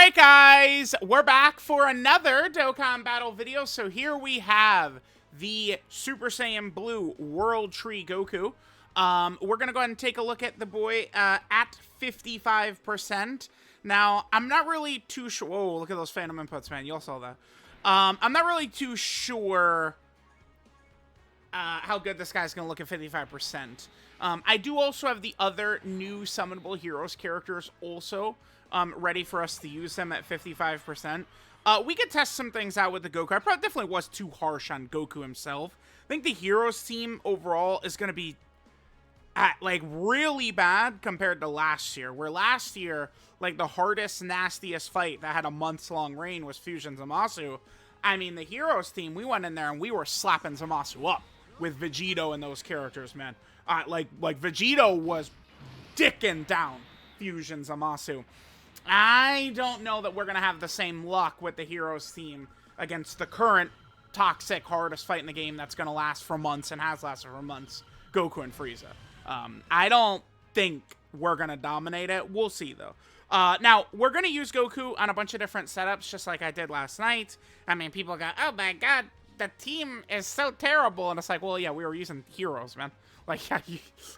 Alright guys, we're back for another Dokkan battle video. So here we have the Super Saiyan Blue World Tree Goku. We're gonna go ahead and take a look at the boy at 55%. Now, I'm not really too sure. Whoa, look at those phantom inputs, man. You all saw that. I'm not really too sure how good this guy's gonna look at 55%. I do also have the other new summonable heroes characters also ready for us to use them at 55%. We could test some things out with the Goku. I probably definitely was too harsh on Goku himself. I think the heroes team overall is going to be like really bad compared to last year, where last year, like the hardest, nastiest fight that had a months-long reign was Fusion Zamasu. I mean, the heroes team, we went in there and we were slapping Zamasu up with Vegito and those characters, man. Like Vegito was dicking down Fusion Zamasu. I don't know that we're going to have the same luck with the heroes team against the current toxic, hardest fight in the game that's going to last for months and has lasted for months, Goku and Frieza. I don't think we're going to dominate it. We'll see, though. Now, we're going to use Goku on a bunch of different setups, just like I did last night. I mean, people go, oh my god, the team is so terrible. And it's like, well, yeah, we were using heroes, man. Like, yeah,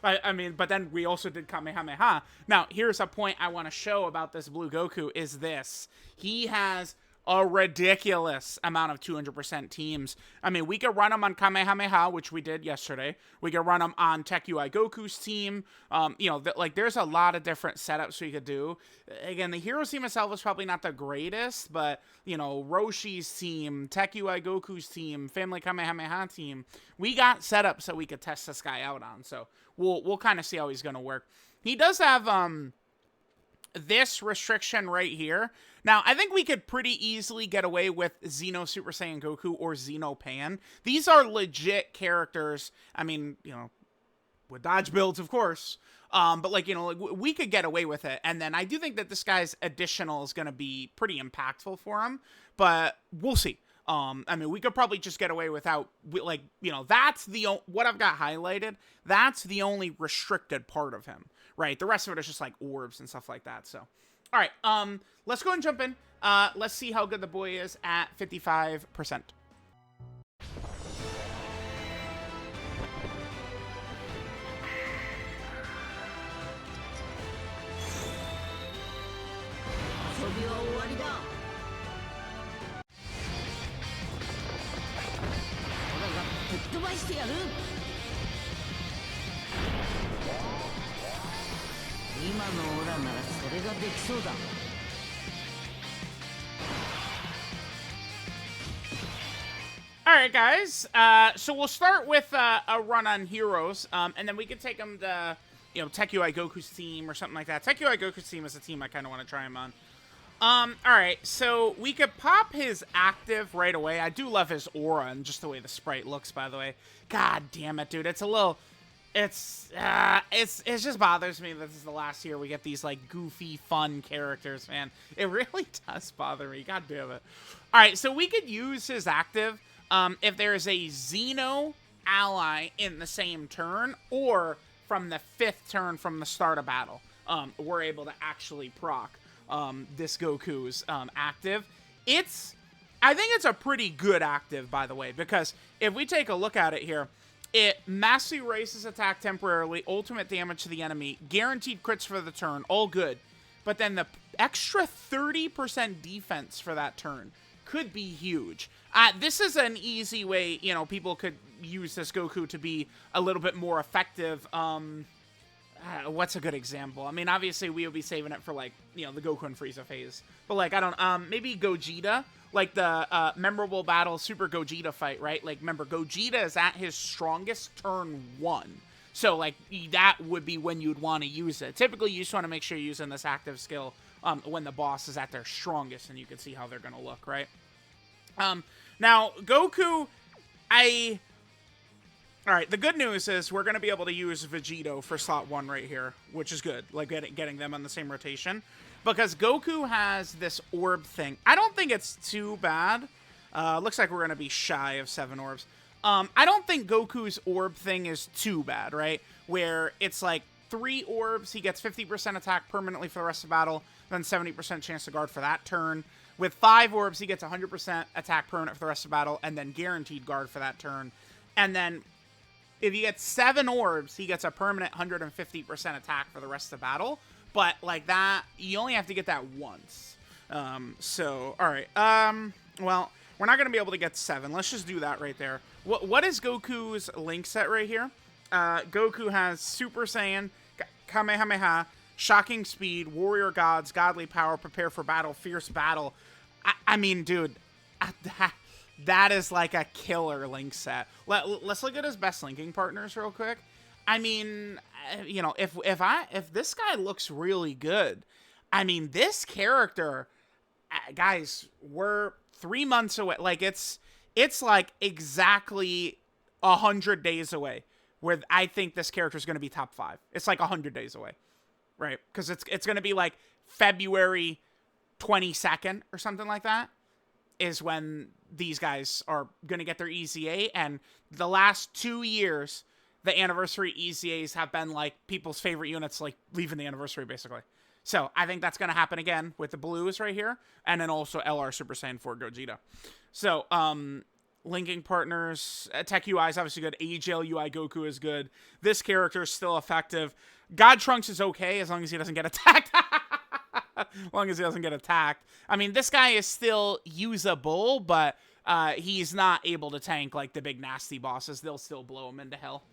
I mean, but then we also did Kamehameha. Now, here's a point I want to show about this Blue Goku is this. He has a ridiculous amount of 200% teams. I mean, we could run him on Kamehameha, which we did yesterday. We could run him on Tech UI Goku's team. You know, like, there's a lot of different setups we could do. Again, the Heroes team itself is probably not the greatest, but, you know, Roshi's team, Tech UI Goku's team, Family Kamehameha team, we got setups that we could test this guy out on. So we'll kind of see how he's going to work. He does have this restriction right here. Now, I think we could pretty easily get away with Xeno Super Saiyan Goku or Xeno Pan. These are legit characters. I mean, you know, with dodge builds, of course. But, like, you know, like, we could get away with it. And then I do think that this guy's additional is going to be pretty impactful for him. But we'll see. I mean, we could probably just get away without, like, you know, that's the, what I've got highlighted, that's the only restricted part of him, right? The rest of it is just, like, orbs and stuff like that, so. All right, let's go and jump in. Let's see how good the boy is at 55%. Alright guys, so we'll start with a run on heroes, and then we could take them to, you know, Tech UI Goku's team or something like that. Tech UI Goku's team is a team I kind of want to try him on. Alright, so we could pop his active right away. I do love his aura and just the way the sprite looks, by the way. God damn it, dude, it's a little... It just bothers me that this is the last year we get these, like, goofy, fun characters, man. It really does bother me. God damn it. Alright, so we could use his active if there's a Xeno ally in the same turn, or from the 5th turn from the start of battle. We're able to actually proc this Goku's active. I think it's a pretty good active, by the way, because if we take a look at it here, it massively raises attack temporarily, ultimate damage to the enemy, guaranteed crits for the turn, all good. But then the extra 30% defense for that turn could be huge. This is an easy way, you know, people could use this Goku to be a little bit more effective. What's a good example? I mean, obviously we would be saving it for, like, you know, the Goku and Frieza phase. But, like, I don't, maybe Gogeta. Like the memorable battle Super Gogeta fight, right? Like, remember, Gogeta is at his strongest turn 1. So, like, that would be when you'd want to use it. Typically, you just want to make sure you're using this active skill when the boss is at their strongest, and you can see how they're going to look, right? Now, Goku, Alright, the good news is we're going to be able to use Vegito for slot 1 right here, which is good, like getting them on the same rotation. Because Goku has this orb thing. I don't think it's too bad. Looks like we're going to be shy of 7 orbs. I don't think Goku's orb thing is too bad, right? Where it's like 3 orbs, he gets 50% attack permanently for the rest of the battle. then 70% chance to guard for that turn. With 5 orbs, he gets 100% attack permanent for the rest of battle, and then guaranteed guard for that turn. And then if he gets 7 orbs, he gets a permanent 150% attack for the rest of battle. But like that, you only have to get that once. So, all right. Well, we're not going to be able to get 7. Let's just do that right there. What is Goku's link set right here? Goku has Super Saiyan, Kamehameha, Shocking Speed, Warrior Gods, Godly Power, Prepare for Battle, Fierce Battle. I mean, dude, that is like a killer link set. Let's look at his best linking partners real quick. I mean, you know, if this guy looks really good, I mean, this character, guys, we're 3 months away. Like, it's like exactly 100 days away where I think this character is going to be top 5. It's like 100 days away, right? Because it's going to be like February 22nd or something like that is when these guys are going to get their EZA. And the last 2 years, the anniversary EZAs have been like people's favorite units, like leaving the anniversary basically. So I think that's going to happen again with the blues right here. And then also LR Super Saiyan 4 Gogeta. So, linking partners, Tech UI is obviously good. AGL UI Goku is good. This character is still effective. God Trunks is okay as long as he doesn't get attacked. As long as he doesn't get attacked. I mean, this guy is still usable, but he's not able to tank like the big nasty bosses. They'll still blow him into hell.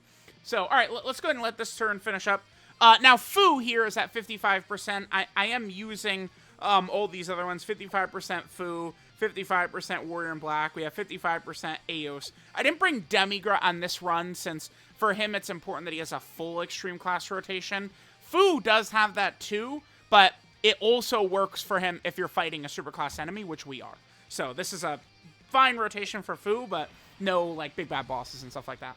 So, all right, let's go ahead and let this turn finish up. Now, Fu here is at 55%. I am using all these other ones. 55% Fu, 55% Warrior in Black. We have 55% Aos. I didn't bring Demigrat on this run since for him it's important that he has a full Extreme Class rotation. Fu does have that too, but it also works for him if you're fighting a Super Class enemy, which we are. So this is a fine rotation for Fu, but no like big bad bosses and stuff like that.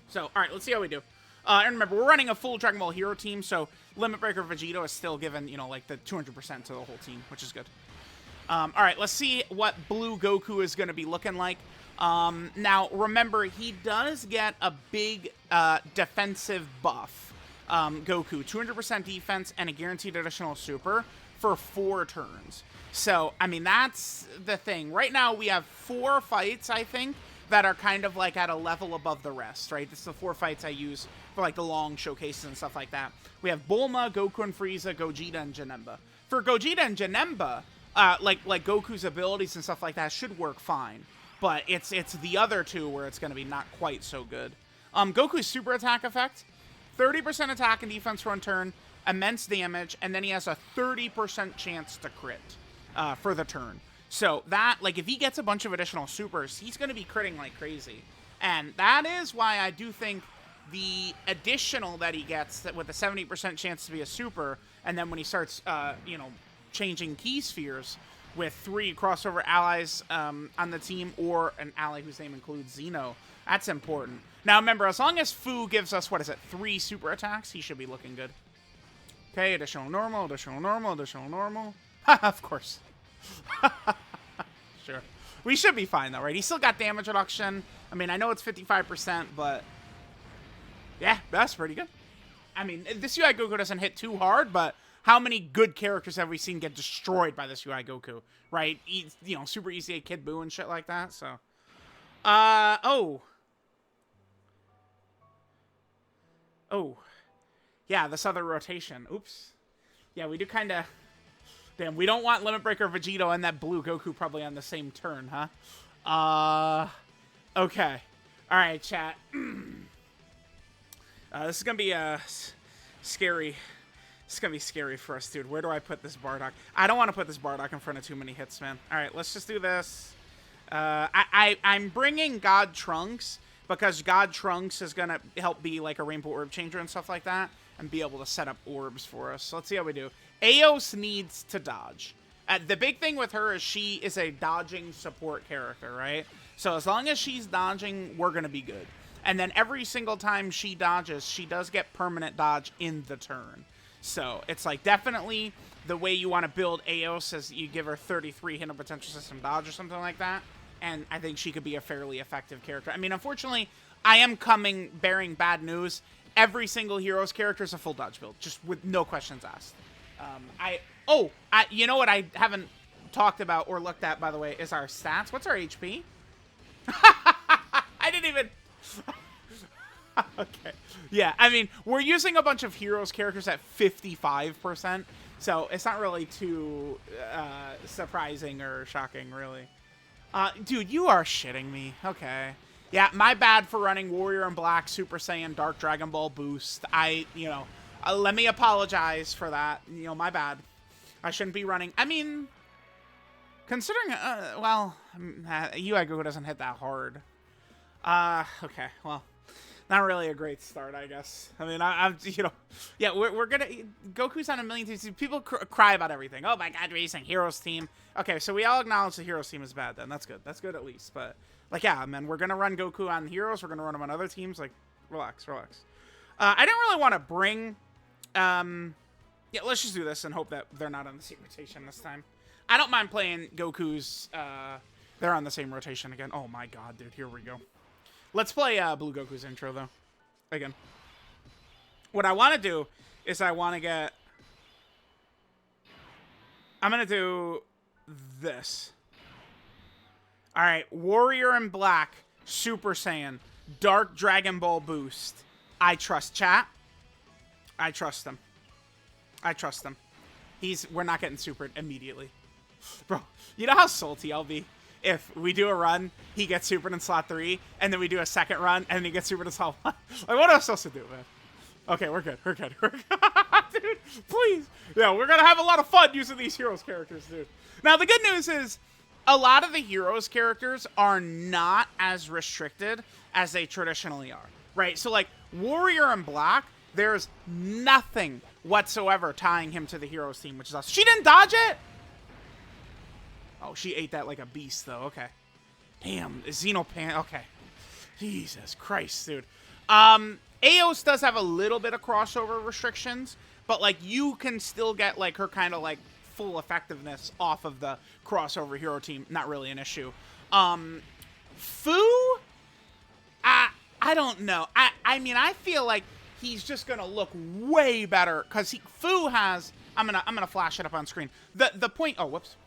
So, all right, let's see how we do. And remember, we're running a full Dragon Ball Hero team, so Limit Breaker Vegito is still given, you know, like the 200% to the whole team, which is good. All right, let's see what Blue Goku is going to be looking like. Now, remember, he does get a big defensive buff. Goku, 200% defense and a guaranteed additional super for 4 turns. So, I mean, that's the thing. Right now, we have 4 fights, I think, that are kind of like at a level above the rest, right? This is the 4 fights I use for like the long showcases and stuff like that. We have Bulma, Goku and Frieza, Gogeta, and Janemba. For Gogeta and Janemba, like Goku's abilities and stuff like that should work fine. But it's the other 2 where it's going to be not quite so good. Goku's super attack effect, 30% attack and defense for 1 turn, immense damage, and then he has a 30% chance to crit for the turn. So that, like, if he gets a bunch of additional supers, he's going to be critting like crazy. And that is why I do think the additional that he gets that with a 70% chance to be a super, and then when he starts, you know, changing key spheres with 3 crossover allies on the team or an ally whose name includes Xeno, that's important. Now, remember, as long as Fu gives us, 3 super attacks, he should be looking good. Okay, additional normal, additional normal, additional normal. Of course. Sure. We should be fine, though, right? He's still got damage reduction. I mean, I know it's 55%, but yeah, that's pretty good. I mean, this UI Goku doesn't hit too hard, but how many good characters have we seen get destroyed by this UI Goku, right? You know, Super ECA Kid Buu and shit like that, so. Oh. Yeah, this other rotation. Oops. Yeah, we do kind of... Damn, we don't want Limit Breaker Vegito and that Blue Goku probably on the same turn, huh? Okay. Alright, chat. This is gonna be, scary. It's gonna be scary for us, dude. Where do I put this Bardock? I don't want to put this Bardock in front of too many hits, man. Alright, let's just do this. I'm bringing God Trunks because God Trunks is gonna help be like a Rainbow Orb Changer and stuff like that and be able to set up orbs for us. So let's see how we do. Aos needs to dodge. The big thing with her is she is a dodging support character, right? So as long as she's dodging, we're going to be good. And then every single time she dodges, she does get permanent dodge in the turn. So it's like definitely the way you want to build Aos is you give her 33 hit of potential system dodge or something like that. And I think she could be a fairly effective character. I mean, unfortunately, I am bearing bad news. Every single hero's character is a full dodge build, just with no questions asked. Oh, you know what I haven't talked about or looked at, by the way, is our stats. What's our HP? I didn't even... Okay. Yeah, I mean, we're using a bunch of heroes characters at 55%, so it's not really too surprising or shocking, really. Dude, you are shitting me. Okay. Yeah, my bad for running Warrior in Black, Super Saiyan, Dark Dragon Ball Boost. Let me apologize for that. You know, my bad. I shouldn't be running. I mean, considering, UI Goku doesn't hit that hard. Okay, well, not really a great start, I guess. I mean, yeah, we're gonna, Goku's on a million teams. People cry about everything. Oh my god, racing Heroes team. Okay, so we all acknowledge the Heroes team is bad then. That's good. That's good at least. But, like, yeah, man, we're gonna run Goku on Heroes. We're gonna run him on other teams. Like, relax, relax. I didn't really want to bring, yeah, let's just do this and hope that they're not on the same rotation this time. I don't mind playing Goku's, they're on the same rotation again. Oh my god, dude, here we go. Let's play Blue Goku's intro, though. Again. What I want to do is I want to get... I'm going to do this. Alright, Warrior in Black, Super Saiyan, Dark Dragon Ball Boost. I trust chat. I trust them. I trust them. We're not getting supered immediately. Bro, you know how salty I'll be if we do a run, he gets supered in slot 3, and then we do a second run, and he gets supered in slot 1. Like, what am I supposed to do, man? Okay, we're good. We're good. We're good. Dude, please. Yeah, we're going to have a lot of fun using these Heroes characters, dude. Now, the good news is a lot of the Heroes characters are not as restricted as they traditionally are, right? So, like, Warrior in Black, there's nothing whatsoever tying him to the Heroes team, which is awesome. She didn't dodge it! Oh, she ate that like a beast, though. Okay. Damn, Xenopan. Okay. Jesus Christ, dude. Eos does have a little bit of crossover restrictions, but, like, you can still get, like, her kind of, like, full effectiveness off of the crossover hero team. Not really an issue. Fu? I don't know. I mean, I feel like he's just gonna look way better, because Fu has... I'm gonna flash it up on screen. The point... Oh, whoops.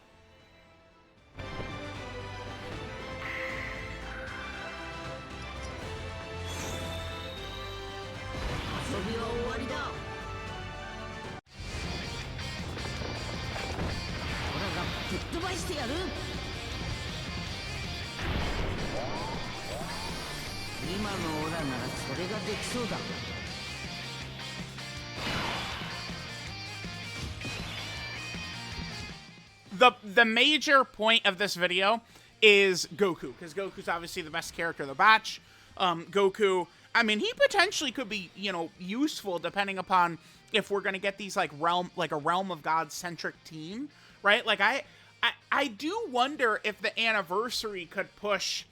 The major point of this video is Goku, because Goku's obviously the best character of the batch. Goku, I mean, he potentially could be, you know, useful depending upon if we're gonna get these like a Realm of God centric team, right? Like I do wonder if the anniversary could push.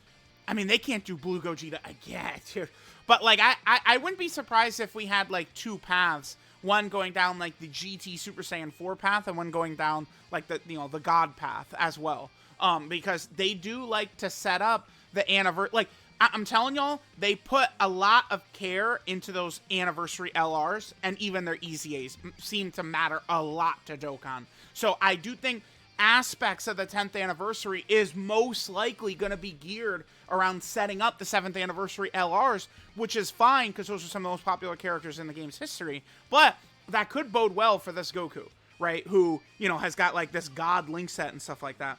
I mean, they can't do Blue Gogeta again, dude. But like I wouldn't be surprised if we had like two paths. One going down like the GT Super Saiyan 4 path, and one going down like the the God path as well. Because they do like to set up the anniversary. Like I'm telling y'all, they put a lot of care into those anniversary LRs, and even their EZAs seem to matter a lot to Dokkan. So I do think aspects of the 10th anniversary is most likely going to be geared around setting up the 7th anniversary LRs, which is fine because those are some of the most popular characters in the game's history. But that could bode well for this Goku, right? Who, has got like this God Link set and stuff like that.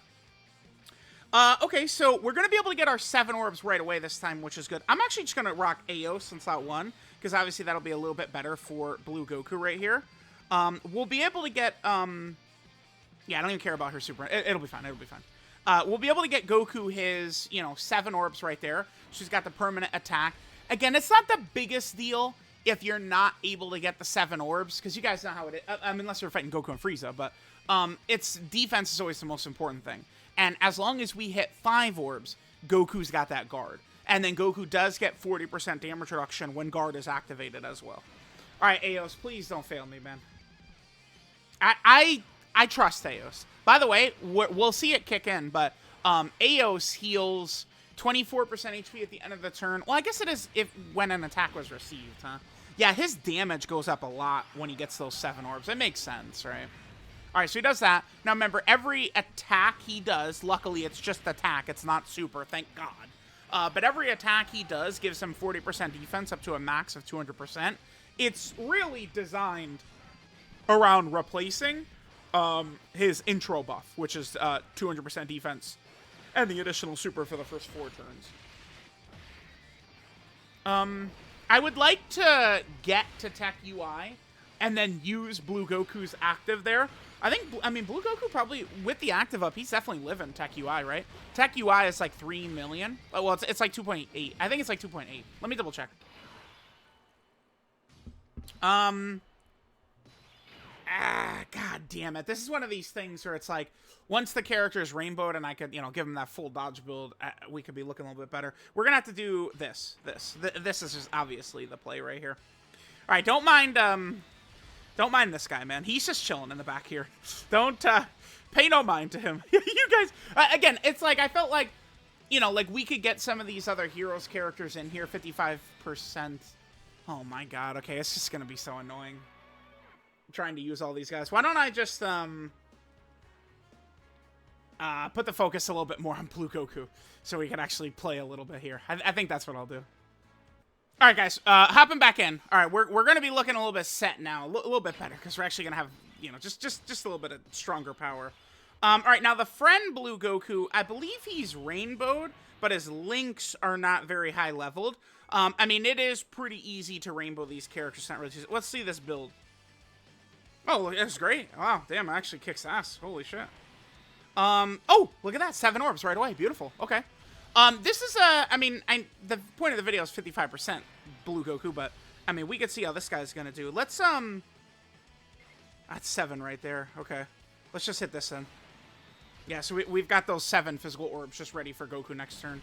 Okay, so we're going to be able to get our 7 orbs right away this time, which is good. I'm actually just going to rock Eos in slot 1, because obviously that'll be a little bit better for Blue Goku right here. We'll be able to get... yeah, I don't even care about her super... It'll be fine, it'll be fine. We'll be able to get Goku his, 7 orbs right there. She's got the permanent attack. Again, it's not the biggest deal if you're not able to get the 7 orbs, because you guys know how it is. I mean, unless you're fighting Goku and Frieza, but it's defense is always the most important thing. And as long as we hit 5 orbs, Goku's got that guard. And then Goku does get 40% damage reduction when guard is activated as well. All right, Eos, please don't fail me, man. I trust Eos. By the way, we'll see it kick in, but Eos heals 24% HP at the end of the turn. Well, I guess it is when an attack was received, huh? Yeah, his damage goes up a lot when he gets those 7 orbs. It makes sense, right? All right, so he does that. Now, remember, every attack he does, luckily it's just attack. It's not super, thank God. But every attack he does gives him 40% defense up to a max of 200%. It's really designed around replacing his intro buff, which is 200% defense and the additional super for the first 4 turns. I would like to get to Tech UI and then use Blue Goku's active there. I mean, Blue Goku probably, with the active up, he's definitely living Tech UI, right? Tech UI is like 3 million. Oh, well, it's like 2.8. I think it's like 2.8. Let me double check. God damn it. This is one of these things where it's like, once the character is rainbowed and I could, you know, give him that full dodge build, we could be looking a little bit better. We're going to have to do this. This is just obviously the play right here. All right, don't mind this guy, man. He's just chilling in the back here. Don't, pay no mind to him. You guys, again, it's like, I felt like, you know, like we could get some of these other heroes characters in here, 55%. Oh my God. Okay, it's just going to be so annoying. I'm trying to use all these guys. Why don't I just, put the focus a little bit more on Blue Goku so we can actually play a little bit here. I think that's what I'll do. All right, guys, hopping back in. All right, we're going to be looking a little bit set now, a little bit better because we're actually going to have, you know, just a little bit of stronger power. All right, now the friend Blue Goku, I believe he's rainbowed, but his links are not very high leveled. I mean, it is pretty easy to rainbow these characters. Not really. Let's see this build. Oh, that's great. Wow, damn, it actually kicks ass. Holy shit. Oh, look at that. 7 orbs right away. Beautiful. Okay. This is I mean, the point of the video is 55% Blue Goku, but I mean, we could see how this guy's gonna do. Let's, that's 7 right there. Okay. Let's just hit this then. Yeah, so we've got those 7 physical orbs just ready for Goku next turn.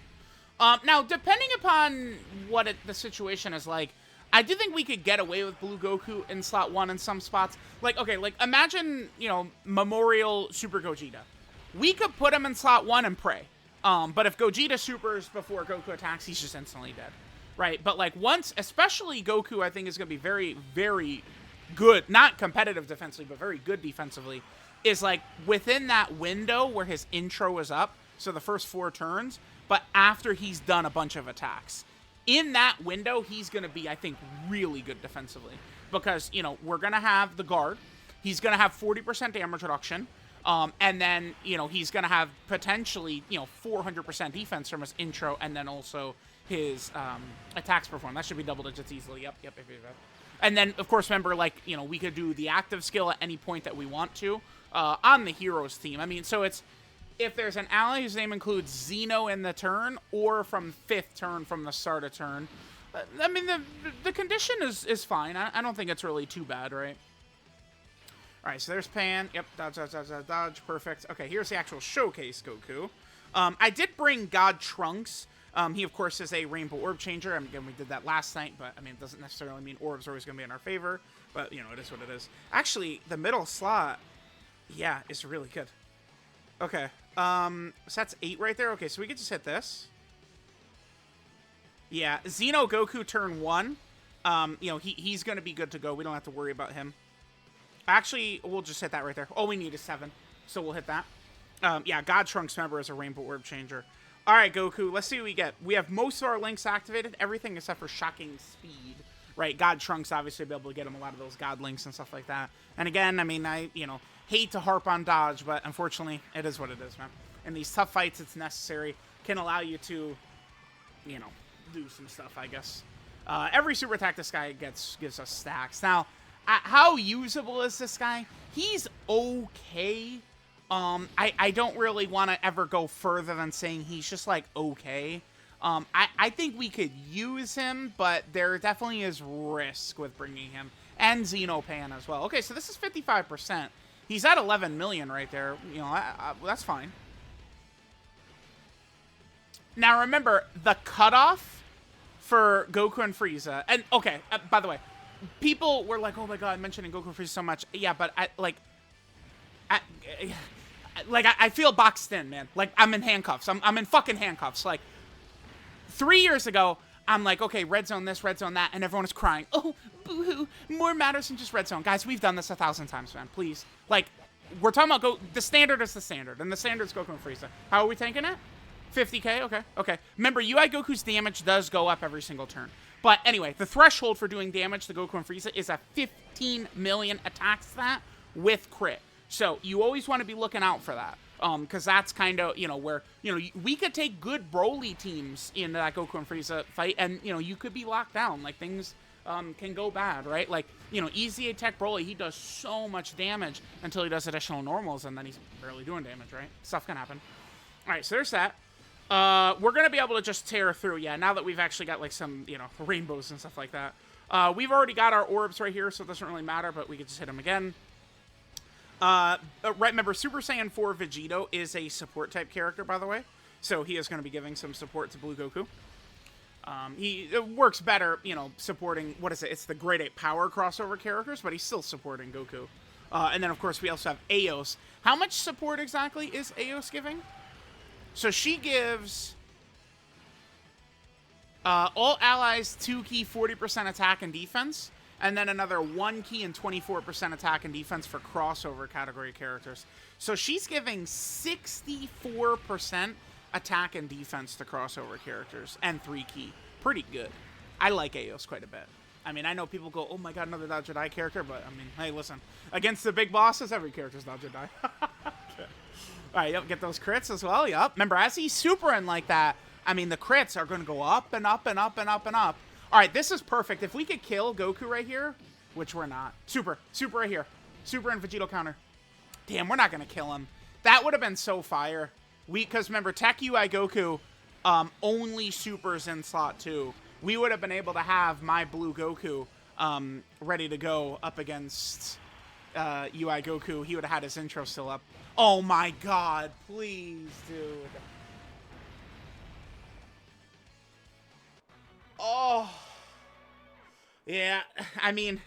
Now, depending upon what the situation is like, I do think we could get away with Blue Goku in slot 1 in some spots. Like, okay, like, imagine, you know, Memorial Super Gogeta. We could put him in slot 1 and pray. But if Gogeta supers before Goku attacks, he's just instantly dead. Right? But, like, once, especially Goku, I think is going to be very, very good. Not competitive defensively, but very good defensively. Is, like, within that window where his intro is up, so the first 4 turns, but after he's done a bunch of attacks. In that window, he's going to be, I think, really good defensively. Because, you know, we're going to have the guard. He's going to have 40% damage reduction. And then, you know, he's going to have potentially, you know, 400% defense from his intro and then also his attacks performed. That should be double digits easily. Yep. And then, of course, remember, like, you know, we could do the active skill at any point that we want to on the heroes team. I mean, so it's, if there's an ally whose name includes Xeno in the turn or from 5th turn from the start of turn, I mean, the condition is fine. I don't think it's really too bad, right? All right, so there's Pan. Yep, dodge. Perfect. Okay, here's the actual showcase Goku. I did bring God Trunks. He, of course, is a Rainbow Orb Changer. Again, we did that last night, but, I mean, it doesn't necessarily mean orbs are always going to be in our favor. But, you know, it is what it is. Actually, the middle slot, yeah, is really good. Okay. So that's 8 right there. Okay, so we can just hit this. Yeah, Xeno Goku turn 1. You know, he's going to be good to go. We don't have to worry about him. Actually, we'll just hit that right there. All we need is 7, so we'll hit that. Yeah, God Trunks, remember, is a Rainbow Orb Changer. All right, Goku, let's see what we get. We have most of our links activated, everything except for Shocking Speed, right? God Trunks, obviously, be able to get him a lot of those God links and stuff like that. And again, I mean, you know, hate to harp on dodge, but unfortunately, it is what it is, man. In these tough fights, it's necessary. Can allow you to, you know, do some stuff, I guess. Every super attack this guy gives us stacks. Now, how usable is this guy? He's okay. I don't really want to ever go further than saying he's just, like, okay. I think we could use him, but there definitely is risk with bringing him. And Xenopan as well. Okay, so this is 55%. He's at 11 million right there. You know, that's fine. Now, remember, the cutoff for Goku and Frieza... And, okay, by the way, people were like, oh my god, mentioning Goku and Frieza so much. Yeah, but, I feel boxed in, man. Like, I'm in handcuffs. I'm in fucking handcuffs. Like, 3 years ago, I'm like, okay, red zone this, red zone that, and everyone is crying. Oh, boo-hoo. More matters than just red zone. Guys, we've done this 1,000 times, man. Please. Like, we're talking about the standard is the standard, and the standard is Goku and Frieza. How are we tanking it? 50k? Okay, okay. Remember, UI Goku's damage does go up every single turn. But anyway, the threshold for doing damage to Goku and Frieza is a 15 million attack stat with crit. So you always want to be looking out for that. Because that's kind of, you know, where, you know, we could take good Broly teams in that Goku and Frieza fight, and, you know, you could be locked down. Like, things can go bad, right? Like, you know, easy attack Broly, he does so much damage until he does additional normals, and then he's barely doing damage, right? Stuff can happen. All right, so there's that. We're going to be able to just tear through, yeah, now that we've actually got, like, some, you know, rainbows and stuff like that. We've already got our orbs right here, so it doesn't really matter, but we could just hit them again. Right, remember, Super Saiyan 4 Vegito is a support-type character, by the way, so he is going to be giving some support to Blue Goku. It works better, you know, supporting, what is it? It's the Grade 8 Power crossover characters, but he's still supporting Goku. And then, of course, we also have Eos. How much support exactly is Eos giving? So she gives all allies 2 key 40% attack and defense, and then another 1 key and 24% attack and defense for crossover category characters. So she's giving 64% attack and defense to crossover characters, and 3 key. Pretty good. I like Eos quite a bit. I mean, I know people go, oh my god, another Dao Jedi character, but I mean, hey, listen. Against the big bosses, every character's Dao Jedi. Alright, yep, get those crits as well, yep. Remember, as he's supering like that, I mean, the crits are going to go up and up and up and up and up. Alright, this is perfect. If we could kill Goku right here, which we're not. Super right here. Super and Vegito counter. Damn, we're not going to kill him. That would have been so fire. Because remember, Tech UI Goku only supers in slot 2. We would have been able to have my Blue Goku ready to go up against UI Goku. He would have had his intro still up. Oh my god, please, dude. Oh. Yeah, I mean,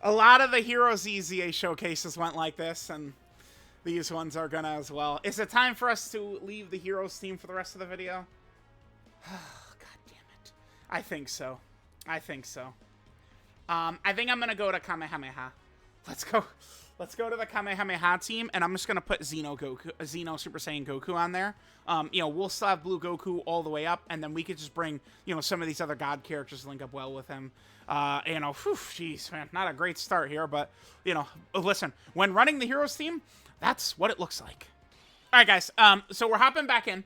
a lot of the Heroes EZA showcases went like this, and these ones are gonna as well. Is it time for us to leave the Heroes team for the rest of the video? God damn it. I think so. I think so. I think I'm gonna go to Kamehameha. Let's go to the Kamehameha team, and I'm just gonna put Xeno Super Saiyan Goku on there. You know, we'll still have Blue Goku all the way up, and then we could just bring, you know, some of these other god characters to link up well with him. You know, jeez, man, not a great start here, but, you know, listen, when running the Heroes team, that's what it looks like. All right, guys, so we're hopping back in.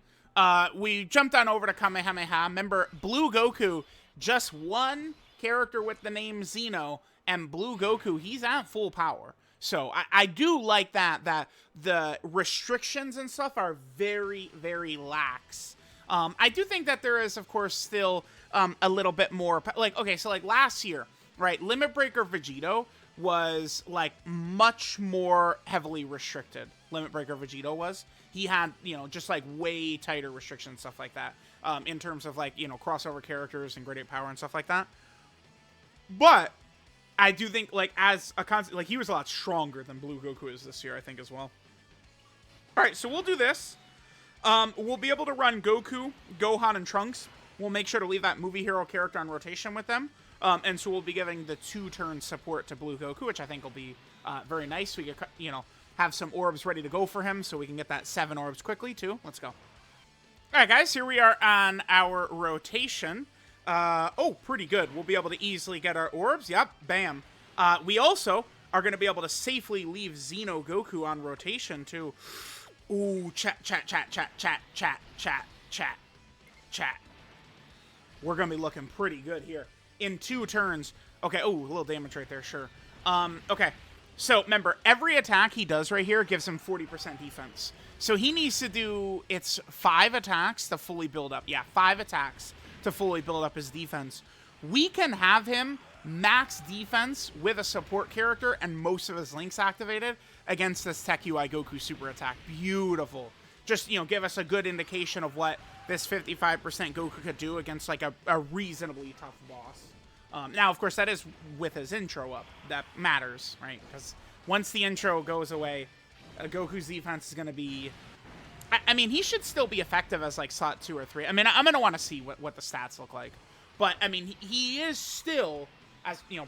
We jumped on over to Kamehameha. Remember, Blue Goku, just one character with the name Xeno, and Blue Goku, he's at full power. So I do like that the restrictions and stuff are very, very lax. I do think that there is, of course, still a little bit more, like, okay, so like last year, right, Limit Breaker Vegito was like much more heavily restricted. Limit Breaker Vegito was. He had, you know, just like way tighter restrictions, stuff like that, in terms of like, you know, crossover characters and Grade 8 Power and stuff like that. But I do think, like, as a concept, like, he was a lot stronger than Blue Goku is this year, I think, as well. Alright, so we'll do this. We'll be able to run Goku, Gohan, and Trunks. We'll make sure to leave that movie hero character on rotation with them. And so we'll be giving the 2-turn support to Blue Goku, which I think will be very nice. We could, you know, have some orbs ready to go for him, so we can get that 7 orbs quickly, too. Let's go. Alright, guys, here we are on our rotation. Oh, pretty good. We'll be able to easily get our orbs. Yep, bam. We also are going to be able to safely leave Xeno Goku on rotation, too. Ooh, chat. We're going to be looking pretty good here. In 2 turns. Okay, oh, a little damage right there, sure. Okay, so remember, every attack he does right here gives him 40% defense. So he needs to do, it's 5 attacks to fully build up. Yeah, 5 attacks to fully build up his defense. We can have him max defense with a support character and most of his links activated against this Tech UI Goku super attack. Beautiful. Just, you know, give us a good indication of what this 55% Goku could do against, like, a reasonably tough boss. Now, of course, that is with his intro up. That matters, right? Because once the intro goes away, Goku's defense is going to be... I mean, he should still be effective as, like, slot 2 or 3. I mean, I'm going to want to see what the stats look like. But, I mean, he is still, as, you know,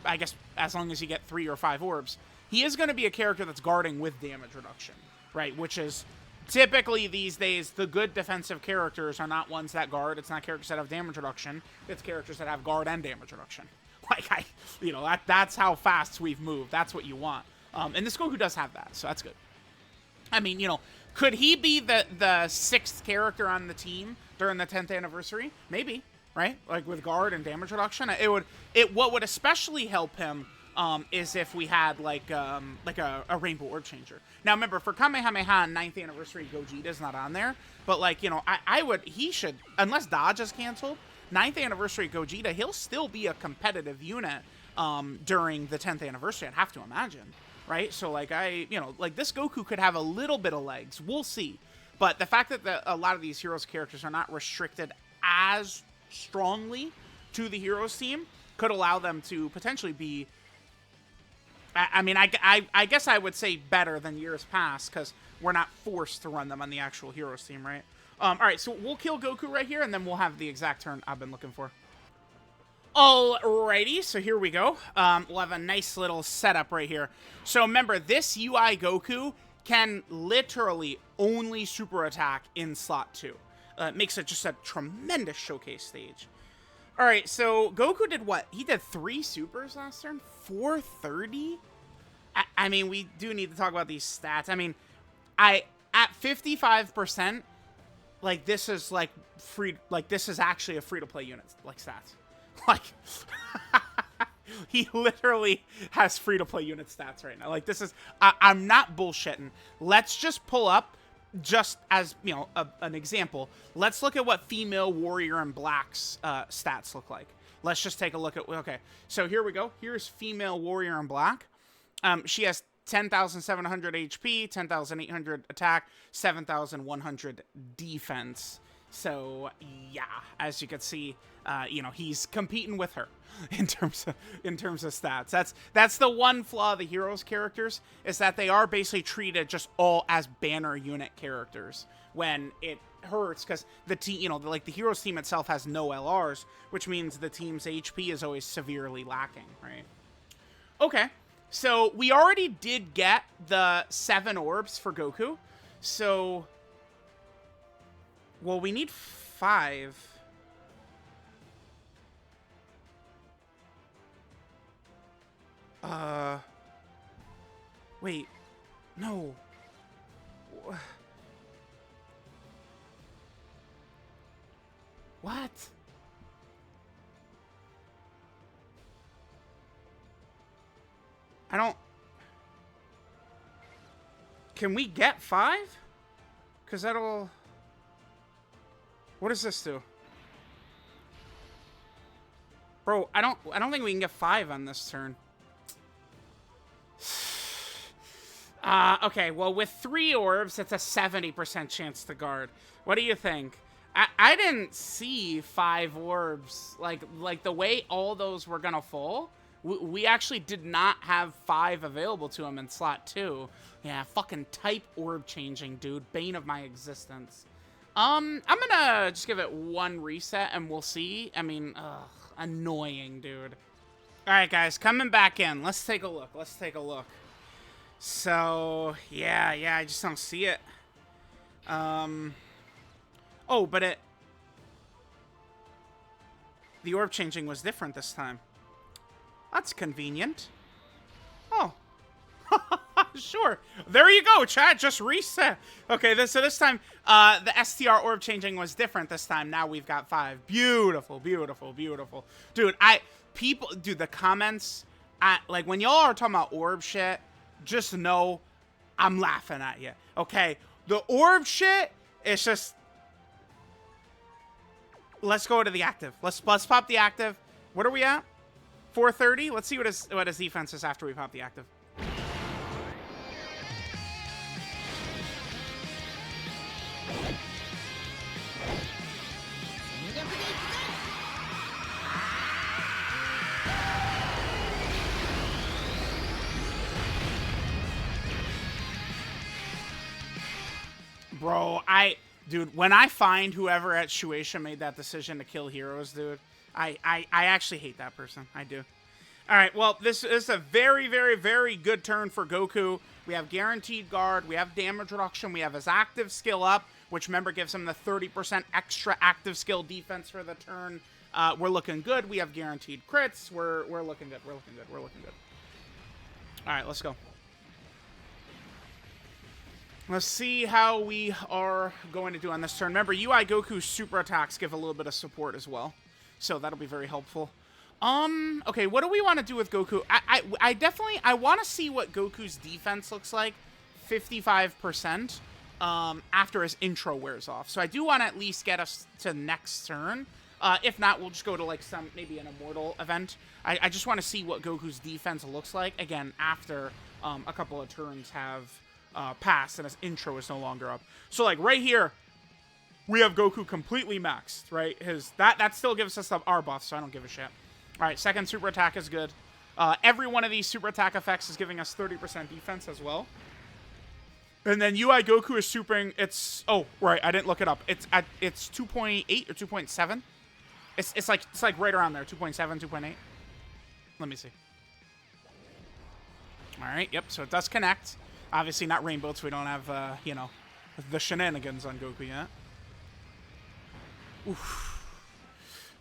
I guess as long as you get 3 or 5 orbs, he is going to be a character that's guarding with damage reduction, right? Which is typically these days, the good defensive characters are not ones that guard. It's not characters that have damage reduction. It's characters that have guard and damage reduction. Like, that's how fast we've moved. That's what you want. And this Goku does have that, so that's good. I mean, could he be the 6th character on the team during the 10th anniversary? Maybe, right? Like with guard and damage reduction. What would especially help him is if we had like a Rainbow Orb Changer. Now remember, for Kamehameha 9th anniversary, Gogeta's not on there, but like, he should, unless Dodge is canceled, 9th anniversary Gogeta, he'll still be a competitive unit during the 10th anniversary, I'd have to imagine, right? So like this Goku could have a little bit of legs, we'll see. But the fact that a lot of these Heroes characters are not restricted as strongly to the Heroes team could allow them to potentially be, I guess I would say better than years past, because we're not forced to run them on the actual Heroes team, right? All right, so we'll kill Goku right here, and then we'll have the exact turn I've been looking for. Alrighty, so here we go. We'll have a nice little setup right here. So remember, this UI Goku can literally only super attack in slot 2. It makes it just a tremendous showcase stage. All right, so Goku did what? He did 3 supers last turn? 430? I mean, we do need to talk about these stats. I mean, at 55%, like, this is, like, free, like, this is actually a free-to-play unit, like, stats. Like, he literally has free-to-play unit stats right now. Like, this is, I'm not bullshitting. Let's just pull up, just as, an example, let's look at what female Warrior in Black's stats look like. Let's just take a look at, okay, so here we go. Here's female Warrior in Black. She has 10,700 HP, 10,800 attack, 7,100 defense. So, yeah, as you can see, he's competing with her in terms of stats. That's the one flaw of the Heroes characters, is that they are basically treated just all as banner unit characters when it hurts, because the team, like the Heroes team itself has no LRs, which means the team's HP is always severely lacking, right? Okay, so we already did get the 7 orbs for Goku, so, well, we need 5. Wait, no. What? I don't... Can we get 5? Because that'll... What does this do? Bro, I don't think we can get 5 on this turn. Okay, well, with 3 orbs, it's a 70% chance to guard. What do you think? I didn't see 5 orbs. Like the way all those were gonna fall, we actually did not have 5 available to him in slot 2. Yeah, fucking type orb changing, dude. Bane of my existence. I'm gonna just give it 1 reset and we'll see. I mean, ugh, annoying, dude. All right, guys, coming back in. Let's take a look. So, yeah, I just don't see it. Oh, but the orb changing was different this time. That's convenient. Oh. Sure. There you go, chat. Just reset. Okay, so this time, the STR orb changing was different this time. Now we've got 5. Beautiful, beautiful, beautiful. Dude, the comments, like, when y'all are talking about orb shit, just know I'm laughing at you, okay? The orb shit is just... Let's go to the active. Let's pop the active. What are we at? 430? Let's see what his defense is after we pop the active. Bro, dude, when I find whoever at Shueisha made that decision to kill Heroes, dude, I actually hate that person. I do. All right, well, this is a very, very, very good turn for Goku. We have guaranteed guard, we have damage reduction, we have his active skill up, which, remember, gives him the 30% extra active skill defense for the turn. We're looking good. We have guaranteed crits. We're looking good. We're looking good. We're looking good. All right, let's go. Let's see how we are going to do on this turn. Remember, UI Goku's super attacks give a little bit of support as well, so that'll be very helpful. Okay, what do we want to do with Goku? I definitely, I want to see what Goku's defense looks like, 55%, after his intro wears off. So I do want to at least get us to next turn. If not, we'll just go to, like, maybe an Immortal event. I just want to see what Goku's defense looks like, again, after a couple of turns have passed and his intro is no longer up. So, like, right here, we have Goku completely maxed, right? That still gives us our buff, so I don't give a shit. All right, second super attack is good. Every one of these super attack effects is giving us 30% defense as well. And then UI Goku is supering. It's, oh, right, I didn't look it up. It's 2.8 or 2.7. It's like right around there, 2.7, 2.8. Let me see. All right, yep. So it does connect. Obviously not Rainbow, so we don't have you know, the shenanigans on Goku yet. Oof.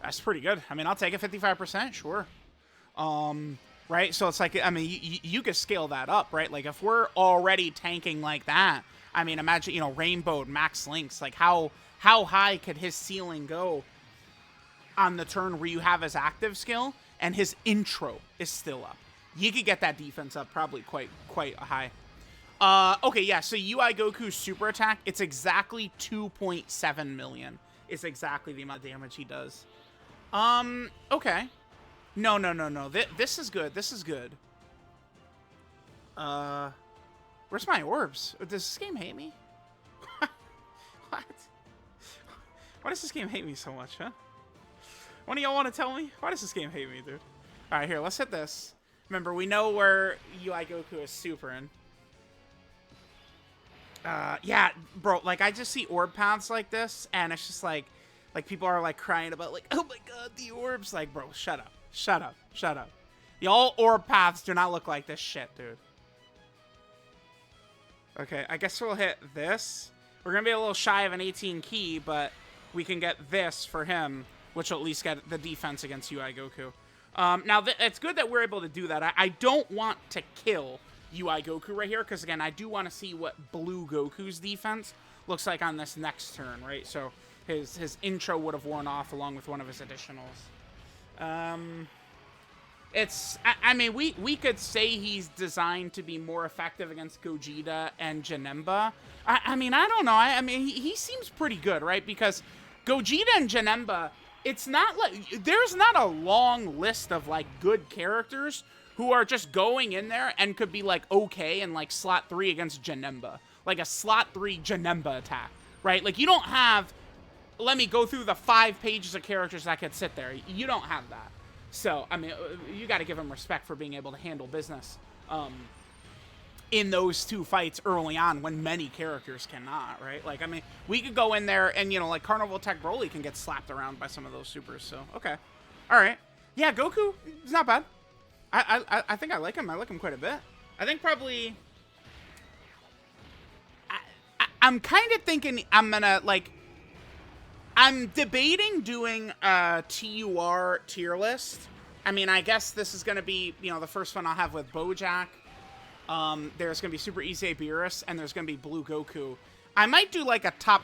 That's pretty good. I mean, I'll take it, 55%, sure. Right? So it's like, I mean, you could scale that up, right? Like, if we're already tanking like that, I mean, imagine, you know, Rainbow, Max Links, like, how high could his ceiling go on the turn where you have his active skill and his intro is still up? You could get that defense up probably quite high. Okay, yeah, so UI Goku's super attack, it's exactly 2.7 million. It's exactly the amount of damage he does. Okay. No. This is good. This is good. Where's my orbs? Does this game hate me? What? Why does this game hate me so much, huh? One of y'all want to tell me? Why does this game hate me, dude? Alright, here, let's hit this. Remember, we know where UI Goku is supering. Yeah, bro, like, I just see orb paths like this, and it's just like people are, like, crying about, like, oh my god, the orbs. Like, bro, shut up. Shut up. Shut up. The all orb paths do not look like this shit, dude. Okay, I guess we'll hit this. We're gonna be a little shy of an 18 key, but we can get this for him, which will at least get the defense against UI Goku. Now, it's good that we're able to do that. I don't want to kill UI Goku right here, because, again, I do want to see what Blue Goku's defense looks like on this next turn, right? So his intro would have worn off along with one of his additionals. I mean, we could say he's designed to be more effective against Gogeta and Janemba. I mean, I don't know. I mean, he seems pretty good, right? Because Gogeta and Janemba, it's not like, there's not a long list of, like, good characters who are just going in there and could be, like, okay in, like, slot 3 against Janemba. Like a slot 3 Janemba attack, right? Like, you don't have, let me go through the 5 pages of characters that could sit there. You don't have that. So, I mean, you got to give him respect for being able to handle business in those 2 fights early on when many characters cannot, right? Like, I mean, we could go in there and, you know, like, Carnival Tech Broly can get slapped around by some of those supers. So, okay. All right. Yeah, Goku, it's not bad. I think I like him. I like him quite a bit. I think probably... I'm kind of thinking I'm going to, like... I'm debating doing a TUR tier list. I mean, I guess this is going to be, you know, the first one I'll have with Bojack. There's going to be Super Issei Beerus, and there's going to be Blue Goku. I might do, like, a top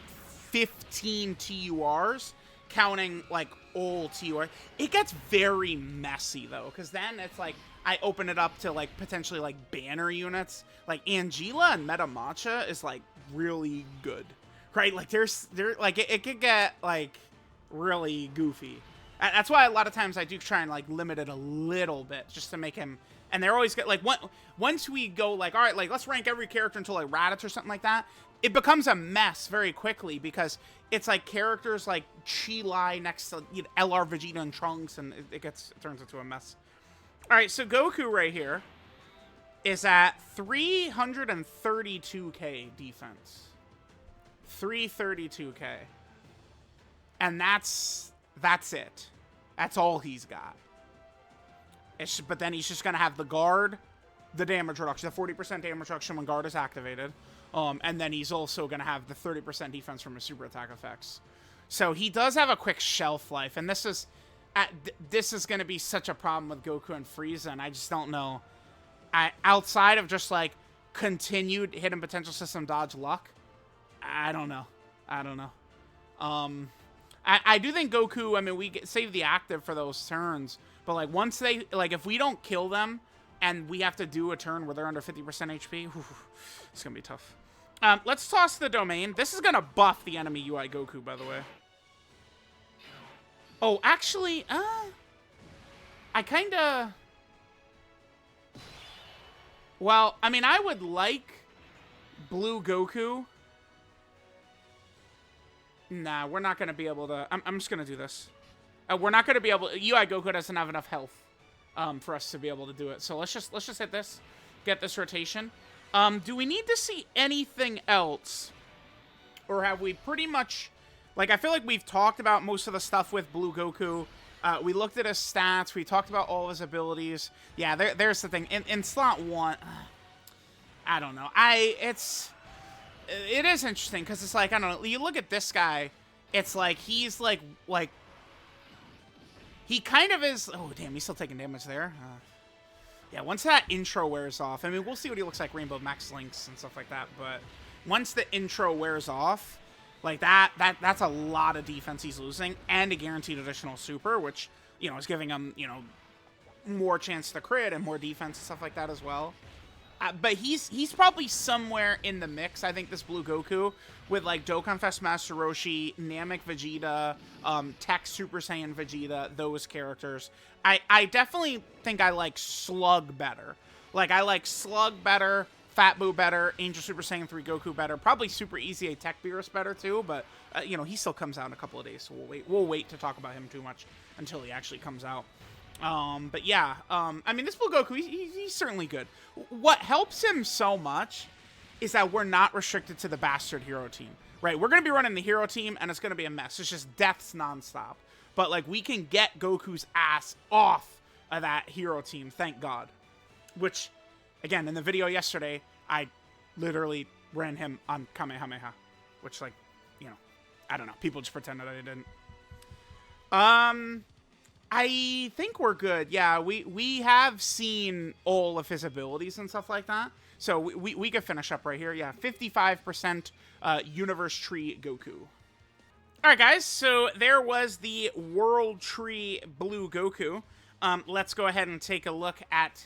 15 TURs, counting, like, old TUR. It gets very messy, though, because then it's, like, I open it up to, like, potentially, like, banner units. Like, Angela and Meta Matcha is, like, really good. Right, like, it could get, like, really goofy. That's why a lot of times I do try and, like, limit it a little bit, just to make him, and they're always, like, once we go, like, all right, like, let's rank every character until, like, Raditz or something like that, it becomes a mess very quickly, because it's, like, characters like Chi-Lai next to, you know, LR Vegeta and Trunks, and it turns into a mess. All right, so Goku right here is at 332k defense. 332k. And that's it. That's all he's got. But then he's just going to have the guard, the damage reduction, the 40% damage reduction when guard is activated. And then he's also going to have the 30% defense from his super attack effects. So he does have a quick shelf life, and this is going to be such a problem with Goku and Frieza, and I just don't know. Outside of just, like, continued hidden potential system dodge luck, I don't know. I do think Goku, I mean, we save the active for those turns, but, like, once they, like, if we don't kill them and we have to do a turn where they're under 50% HP, it's going to be tough. Let's toss the domain. This is going to buff the enemy UI Goku, by the way. Oh, actually, I kind of... Well, I mean, I would like Blue Goku. Nah, we're not going to be able to... I'm just going to do this. We're not going to be able... UI Goku doesn't have enough health for us to be able to do it. So let's just hit this. Get this rotation. Do we need to see anything else? Or have we pretty much... Like, I feel like we've talked about most of the stuff with Blue Goku. We looked at his stats. We talked about all his abilities. Yeah, there's the thing. In slot 1... I don't know. It is interesting, because it's like, I don't know, you look at this guy, it's like, he's like, he kind of is, oh, damn, he's still taking damage there. Yeah, once that intro wears off, I mean, we'll see what he looks like, Rainbow Max Links and stuff like that, but once the intro wears off, like, that's a lot of defense he's losing, and a guaranteed additional super, which, you know, is giving him, you know, more chance to crit and more defense and stuff like that as well. But he's probably somewhere in the mix, I think, this Blue Goku, with, like, Dokkan Fest Master Roshi, Namek Vegeta, Tech Super Saiyan Vegeta, those characters. I definitely think I like Slug better. Like, I like Slug better, Fat Boo better, Angel Super Saiyan 3 Goku better, probably Super Easy A Tech Beerus better, too, but, you know, he still comes out in a couple of days, so we'll wait to talk about him too much until he actually comes out. But yeah, I mean, this Blue Goku, he's certainly good. What helps him so much is that we're not restricted to the Bastard Hero Team, right? We're going to be running the Hero Team, and it's going to be a mess. It's just deaths nonstop. But, like, we can get Goku's ass off of that Hero Team, thank God. Which, again, in the video yesterday, I literally ran him on Kamehameha. Which, like, you know, I don't know. People just pretended I didn't. I think we're good. Yeah, we have seen all of his abilities and stuff like that. So we could finish up right here. Yeah, 55% Universe Tree Goku. All right, guys. So there was the World Tree Blue Goku. Let's go ahead and take a look at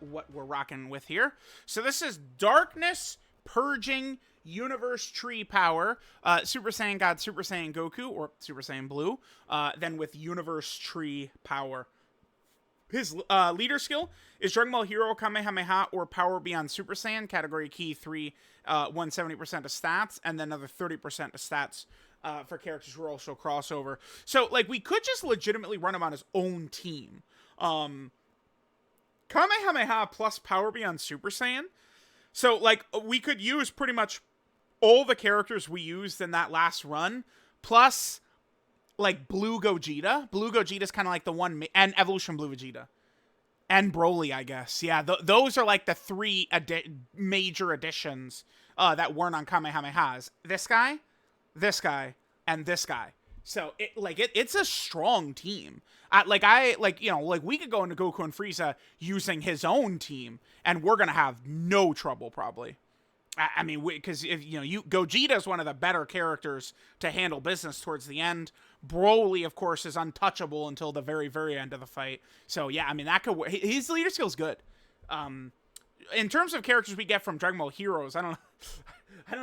what we're rocking with here. So this is Darkness Purging Universe Tree Power, Super Saiyan God, Super Saiyan Goku, or Super Saiyan Blue, then with Universe Tree Power. His leader skill is Dragon Ball Hero, Kamehameha, or Power Beyond Super Saiyan, category key 3, 170% of stats, and then another 30% of stats for characters who are also crossover. So, like, we could just legitimately run him on his own team. Kamehameha plus Power Beyond Super Saiyan. So, like, we could use pretty much all the characters we used in that last run, plus, like, Blue Gogeta. Blue Gogeta is kind of like the one, and Evolution Blue Vegeta. And Broly, I guess. Yeah, those are, like, the 3 major additions that weren't on Kamehamehas. This guy, and this guy. So, it's a strong team. We could go into Goku and Frieza using his own team, and we're going to have no trouble, probably. I mean, because if Gogeta is one of the better characters to handle business towards the end. Broly, of course, is untouchable until the very, very end of the fight. So yeah, I mean, that could work. His leader skill is good. In terms of characters we get from Dragon Ball Heroes, I don't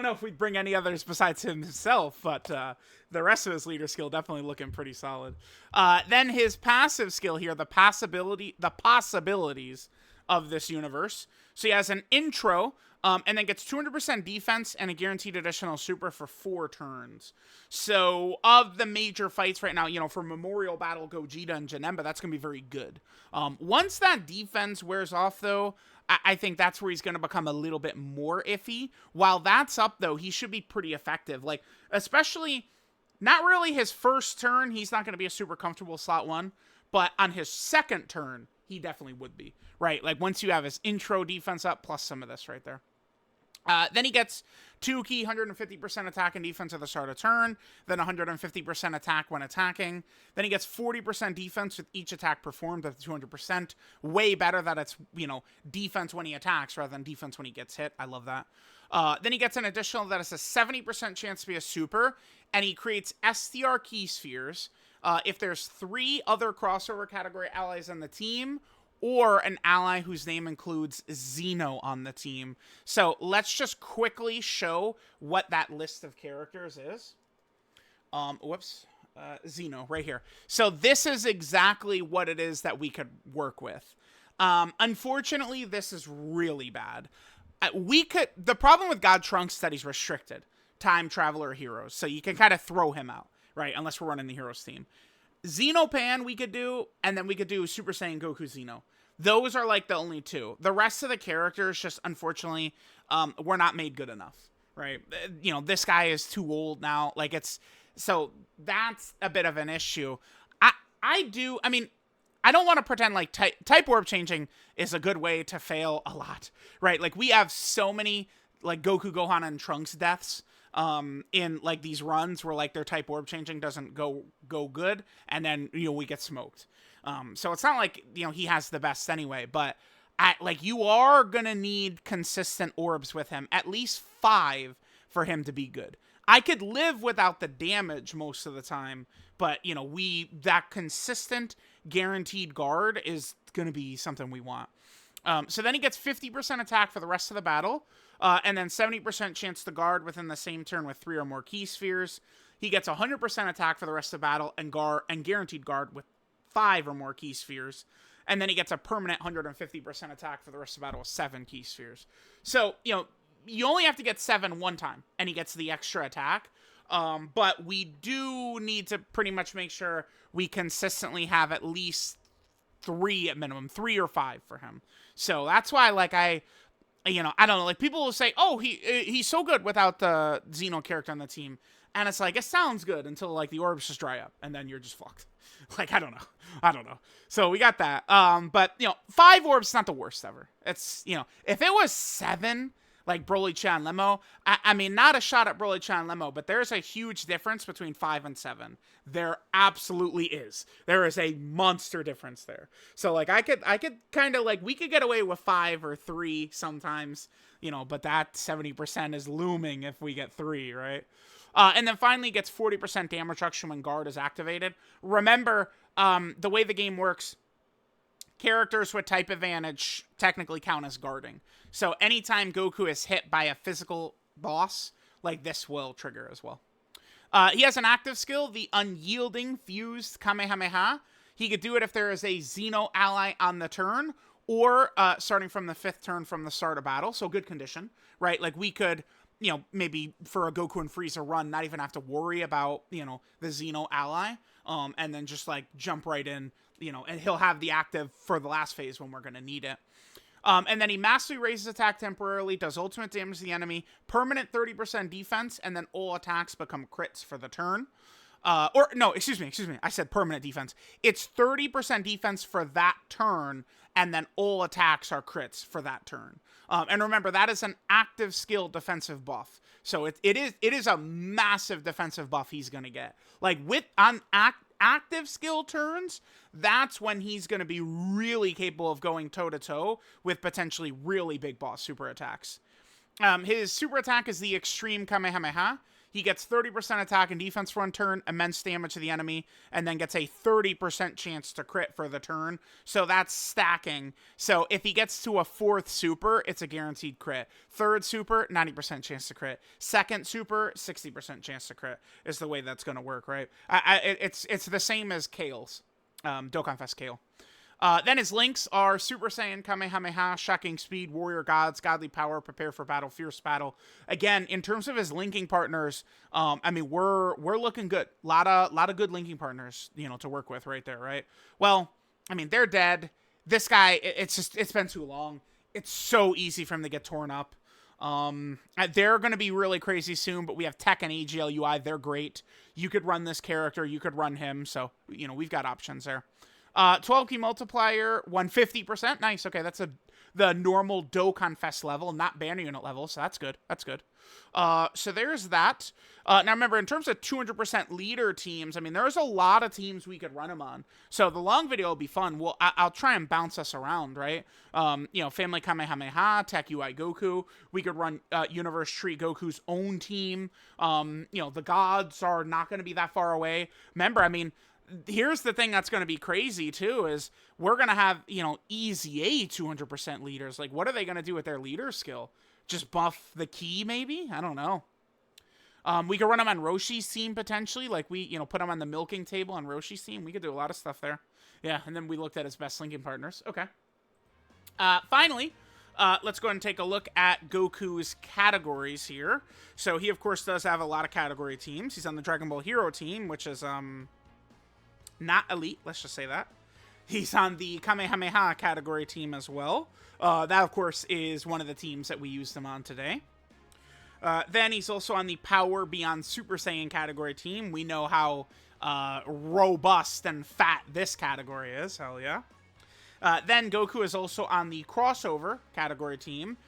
know if we'd bring any others besides himself, but the rest of his leader skill definitely looking pretty solid. Then his passive skill here, the possibilities of this universe. So he has an intro. And then gets 200% defense and a guaranteed additional super for 4 turns. So, of the major fights right now, for Memorial Battle, Gogeta and Janemba, that's going to be very good. Once that defense wears off, though, I think that's where he's going to become a little bit more iffy. While that's up, though, he should be pretty effective. Like, especially, not really his first turn, he's not going to be a super comfortable slot 1. But on his second turn, he definitely would be, right? Like, once you have his intro defense up, plus some of this right there. Then he gets 2 key 150% attack and defense at the start of turn, then 150% attack when attacking. Then he gets 40% defense with each attack performed at 200%. Way better that it's, defense when he attacks rather than defense when he gets hit. I love that. Then he gets an additional that is a 70% chance to be a super, and he creates STR key spheres if there's 3 other crossover category allies on the team, or an ally whose name includes Xeno on the team. So let's just quickly show what that list of characters is. Xeno, right here. So this is exactly what it is that we could work with. Unfortunately, this is really bad. The problem with God Trunks is that he's restricted. Time Traveler Heroes. So you can kind of throw him out, right? Unless we're running the Heroes team. Xenopan we could do, and then we could do Super Saiyan Goku Xeno. Those are like the only 2. The rest of the characters just, unfortunately, were not made good enough, right? This guy is too old now. So that's a bit of an issue. I don't want to pretend like type orb changing is a good way to fail a lot, right? Like, we have so many, like, Goku, Gohan, and Trunks deaths in like these runs where like their type orb changing doesn't go good, and then we get smoked. So it's not like he has the best anyway, but you are gonna need consistent orbs with him, at least 5 for him to be good. I could live without the damage most of the time, but that consistent guaranteed guard is gonna be something we want. So then he gets 50% attack for the rest of the battle, and then 70% chance to guard within the same turn with 3 or more key spheres. He gets 100% attack for the rest of the battle and guaranteed guard with 5 or more key spheres. And then he gets a permanent 150% attack for the rest of the battle with 7 key spheres. So, you only have to get 7 one time, and he gets the extra attack. But we do need to pretty much make sure we consistently have at least 3 at minimum, 3 or 5 for him. So that's why, I don't know, like, people will say, oh, he's so good without the Xeno character on the team. And it's like, it sounds good until, like, the orbs just dry up, and then you're just fucked. Like, I don't know. So we got that. But, 5 orbs is not the worst ever. It's, if it was 7, like Broly-chan Lemo, I mean, not a shot at Broly-chan Lemo, but there's a huge difference between 5 and 7. There absolutely is. There is a monster difference there. So, like, I could kind of, like, we could get away with 5 or 3 sometimes, but that 70% is looming if we get 3, right? And then finally gets 40% damage reduction when guard is activated. Remember, the way the game works, characters with type advantage technically count as guarding. So anytime Goku is hit by a physical boss, like, this will trigger as well. He has an active skill, the Unyielding Fused Kamehameha. He could do it if there is a Xeno ally on the turn, or starting from the 5th turn from the start of battle. So good condition, right? Like, we could, maybe for a Goku and Frieza run, not even have to worry about, the Xeno ally, and then just, like, jump right in, and he'll have the active for the last phase when we're going to need it. And then he massively raises attack temporarily, does ultimate damage to the enemy, permanent 30% defense, and then all attacks become crits for the turn. Excuse me. I said permanent defense. It's 30% defense for that turn, and then all attacks are crits for that turn. And remember, that is an active skill defensive buff. So it is a massive defensive buff he's going to get. Like, on active skill turns, that's when he's going to be really capable of going toe-to-toe with potentially really big boss super attacks. His super attack is the Extreme Kamehameha. He gets 30% attack and defense for one turn, immense damage to the enemy, and then gets a 30% chance to crit for the turn. So that's stacking. So if he gets to a 4th super, it's a guaranteed crit. 3rd super, 90% chance to crit. 2nd super, 60% chance to crit is the way that's going to work, right? It's the same as Kale's, Dokkan Fest Kale. Then his links are Super Saiyan, Kamehameha, Shocking Speed, Warrior Gods, Godly Power, Prepare for Battle, Fierce Battle. Again, in terms of his linking partners, I mean, we're looking good. Lot of good linking partners, to work with right there, right? Well, I mean, they're dead. This guy, it's been too long. It's so easy for him to get torn up. They're going to be really crazy soon, but we have Tech and AGLUI. They're great. You could run this character. You could run him. So, we've got options there. 12 key multiplier, 150%. Nice. Okay, that's the normal Dokkan Fest level, not banner unit level, so that's good. That's good. So there's that. Now remember, in terms of 200% leader teams, I mean, there's a lot of teams we could run them on. So the long video will be fun. I'll try and bounce us around, right? You know, Family Kamehameha, Tech UI Goku. We could run Universe Tree Goku's own team. You know, the gods are not going to be that far away. Remember, I mean, here's the thing that's going to be crazy too is we're going to have, you know, EZA 200% leaders. Like, what are they going to do with their leader skill? Just buff the key, maybe? I don't know. We could run them on Roshi's team, potentially. Like, we, you know, put them on the milking table on Roshi's team. We could do a lot of stuff there. Yeah, and then we looked at his best linking partners. Okay. Finally, let's go ahead and take a look at Goku's categories here. So he, of course, does have a lot of category teams. He's on the Dragon Ball Hero team, which is not elite. Let's just say that. He's on the Kamehameha category team as well. That, of course, is one of the teams that we used him on today. Then he's also on the Power Beyond Super Saiyan category team. We know how robust and fat this category is. Hell yeah. Then Goku is also on the Crossover category team.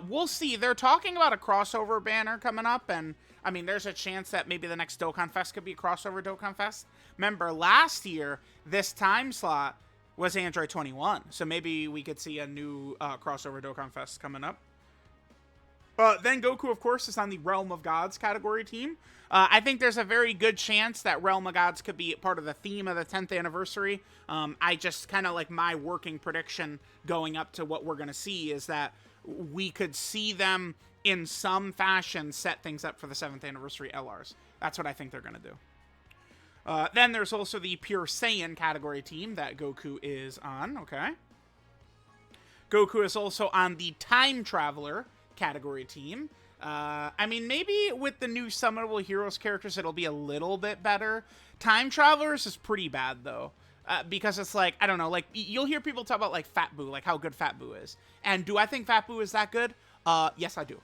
We'll see. They're talking about a crossover banner coming up, and I mean, there's a chance that maybe the next Dokkan Fest could be a crossover Dokkan Fest. Remember, last year, this time slot was Android 21, so maybe we could see a new crossover Dokkan Fest coming up. Then Goku, of course, is on the Realm of Gods category team. I think there's a very good chance that Realm of Gods could be part of the theme of the 10th anniversary. I just kind of like my working prediction going up to what we're going to see is that we could see them in some fashion set things up for the 7th anniversary LRs. That's what I think they're going to do. Then there's also the Pure Saiyan category team that Goku is on. Okay. Goku is also on the Time Traveler category team. I mean, maybe with the new summonable heroes characters, it'll be a little bit better. Time Travelers is pretty bad, though. Because it's like, I don't know, like, you'll hear people talk about, like, Fat Boo, like, how good Fat Boo is. And do I think Fat Boo is that good? Yes, I do.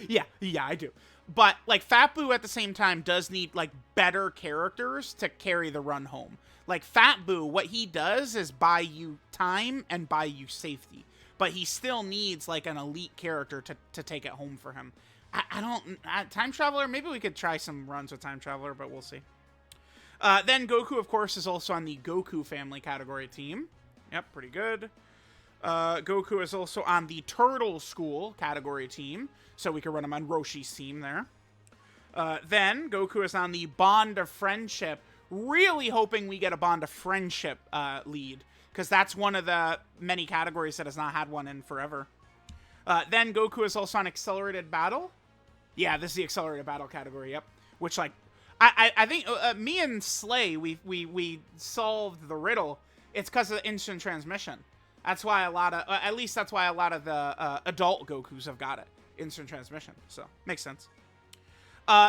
yeah, I do. But, like, Fat Boo at the same time does need, like, better characters to carry the run home. Like, Fat Boo, what he does is buy you time and buy you safety. But he still needs, like, an elite character to take it home for him. Time Traveler, maybe we could try some runs with Time Traveler, but we'll see. Then Goku, of course, is also on the Goku family category team. Yep, pretty good. Goku is also on the Turtle School category team, so we can run him on Roshi's team there. Then Goku is on the Bond of Friendship, really hoping we get a Bond of Friendship lead, because that's one of the many categories that has not had one in forever. Then Goku is also on Accelerated Battle. Yeah, this is the Accelerated Battle category, yep. Which, like, I think me and Slay, we solved the riddle. It's because of instant transmission. That's why a lot of, at least that's why a lot of the adult Gokus have got it. Instant transmission. So, makes sense.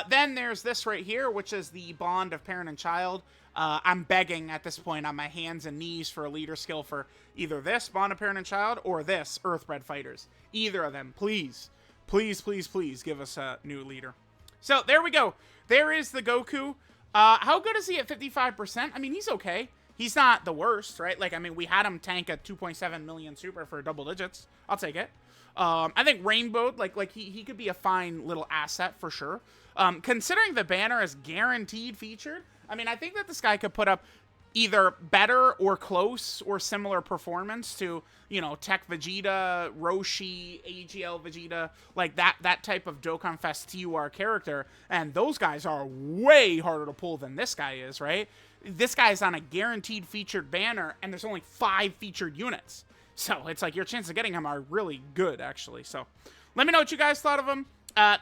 Then there's this right here, which is the Bond of Parent and Child. I'm begging at this point on my hands and knees for a leader skill for either this, Bond of Parent and Child, or this, Earthbred Fighters. Either of them, please. Please, please, please give us a new leader. So, there we go. There is the Goku. How good is he at 55%? I mean, he's okay. He's not the worst, right? Like, I mean, we had him tank at 2.7 million super for double digits. I'll take it. I think Rainbow, like he could be a fine little asset for sure. Considering the banner is guaranteed featured, I mean, I think that this guy could put up either better or close or similar performance to, you know, Tech Vegeta, Roshi, AGL Vegeta, like that type of Dokkan Fest TUR character. And those guys are way harder to pull than this guy is, right? This guy's on a guaranteed featured banner, and there's only 5 featured units. So it's like your chances of getting him are really good, actually. So let me know what you guys thought of him.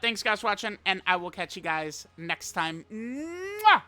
Thanks, guys, for watching, and I will catch you guys next time. Mwah!